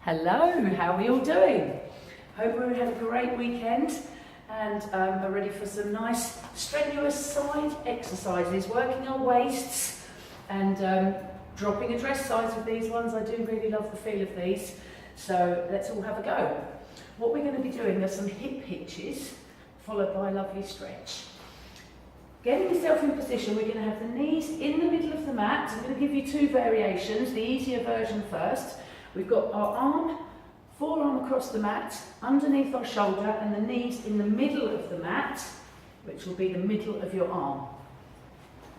Hello, how are we all doing? Hope we had a great weekend and are ready for some nice strenuous side exercises, working our waists and dropping a dress size with these ones. I do really love the feel of these, so let's all have a go. What we're going to be doing are some hip hitches, followed by a lovely stretch. Getting yourself in position, we're going to have the knees in the middle of the mat. I'm going to give you two variations, the easier version first. We've got our forearm across the mat, underneath our shoulder, and the knees in the middle of the mat, which will be the middle of your arm.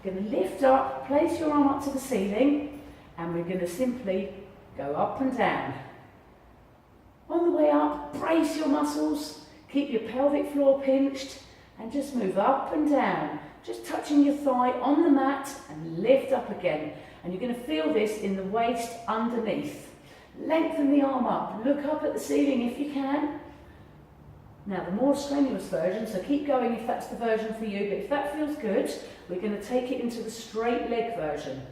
We're going to lift up, place your arm up to the ceiling, and we're going to simply go up and down. On the way up, brace your muscles, keep your pelvic floor pinched, and just move up and down, just touching your thigh on the mat and lift up again. And you're going to feel this in the waist underneath. Lengthen the arm up, look up at the ceiling if you can. Now the more strenuous version, so keep going if that's the version for you, but if that feels good, we're going to take it into the straight leg version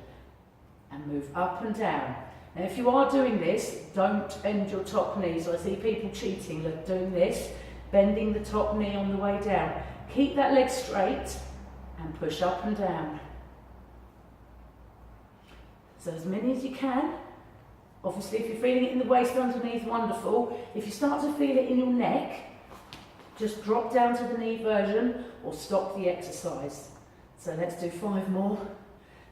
and move up and down. Now if you are doing this, don't bend your top knee. So I see people cheating, look, doing this, bending the top knee on the way down. Keep that leg straight and push up and down. So as many as you can. Obviously, if you're feeling it in the waist underneath, wonderful. If you start to feel it in your neck, just drop down to the knee version or stop the exercise. So let's do 5 more.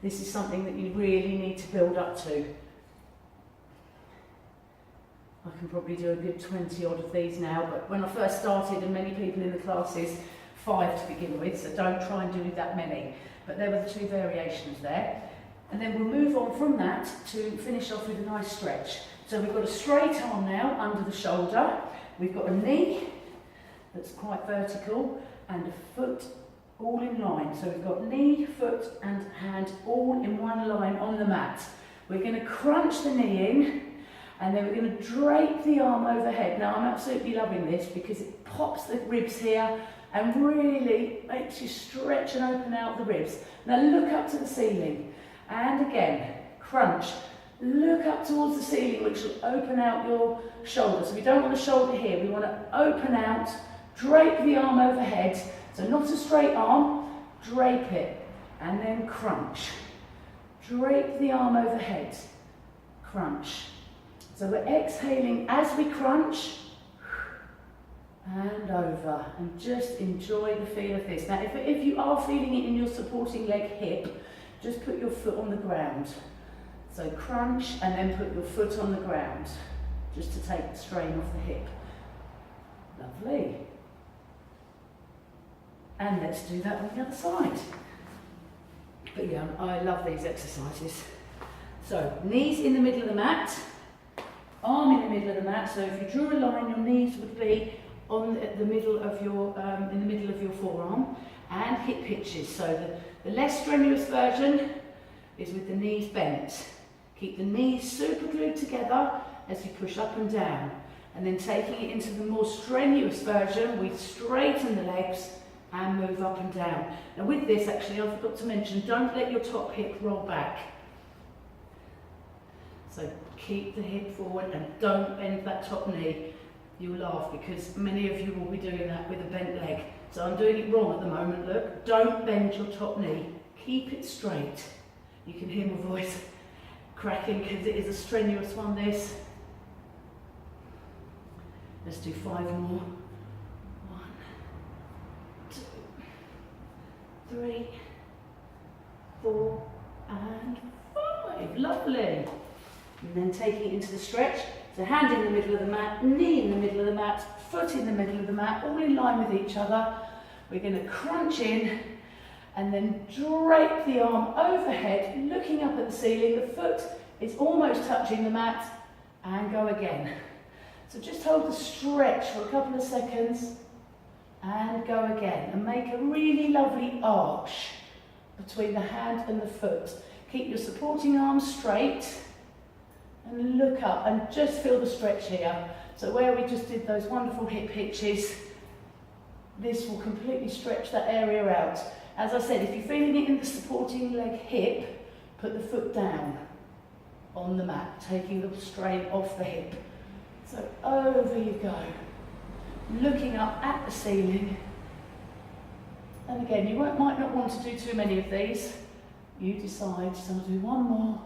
This is something that you really need to build up to. I can probably do a good 20 odd of these now, but when I first started, and many people in the classes, 5 to begin with, so don't try and do that many. But there were the 2 variations there. And then we'll move on from that to finish off with a nice stretch. So we've got a straight arm now under the shoulder. We've got a knee that's quite vertical and a foot all in line. So we've got knee, foot and hand all in one line on the mat. We're going to crunch the knee in and then we're going to drape the arm overhead. Now I'm absolutely loving this because it pops the ribs here and really makes you stretch and open out the ribs. Now look up to the ceiling. And again, crunch. Look up towards the ceiling, which will open out your shoulder. So we don't want the shoulder here, we want to open out, drape the arm overhead. So not a straight arm, drape it, and then crunch. Drape the arm overhead, crunch. So we're exhaling as we crunch, and over. And just enjoy the feel of this. Now, if you are feeling it in your supporting leg hip, just put your foot on the ground. So crunch and then put your foot on the ground, just to take the strain off the hip. Lovely. And let's do that on the other side. But yeah, I love these exercises. So knees in the middle of the mat, arm in the middle of the mat. So if you drew a line, your knees would be on the middle of your, in the middle of your forearm, and hip hitches. So the less strenuous version is with the knees bent. Keep the knees super glued together as you push up and down. And then taking it into the more strenuous version, we straighten the legs and move up and down. Now with this, actually, I forgot to mention, don't let your top hip roll back. So keep the hip forward and don't bend that top knee. You'll laugh because many of you will be doing that with a bent leg. So I'm doing it wrong at the moment, look. Don't bend your top knee. Keep it straight. You can hear my voice cracking because it is a strenuous one, this. Let's do 5 more. 1, 2, 3, 4, and 5. Lovely. And then taking it into the stretch. So hand in the middle of the mat, knee in the middle of the mat, foot in the middle of the mat, all in line with each other. We're going to crunch in and then drape the arm overhead, looking up at the ceiling. The foot is almost touching the mat, and go again. So just hold the stretch for a couple of seconds and go again. And make a really lovely arch between the hand and the foot. Keep your supporting arm straight. And look up and just feel the stretch here. So where we just did those wonderful hip hitches, this will completely stretch that area out. As I said, if you're feeling it in the supporting leg hip, put the foot down on the mat, taking the strain off the hip. So over you go, looking up at the ceiling. And again, you might not want to do too many of these. You decide, so I'll do one more.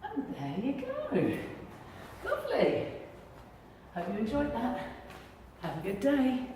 And there you go. Lovely. Hope you enjoyed that. Have a good day.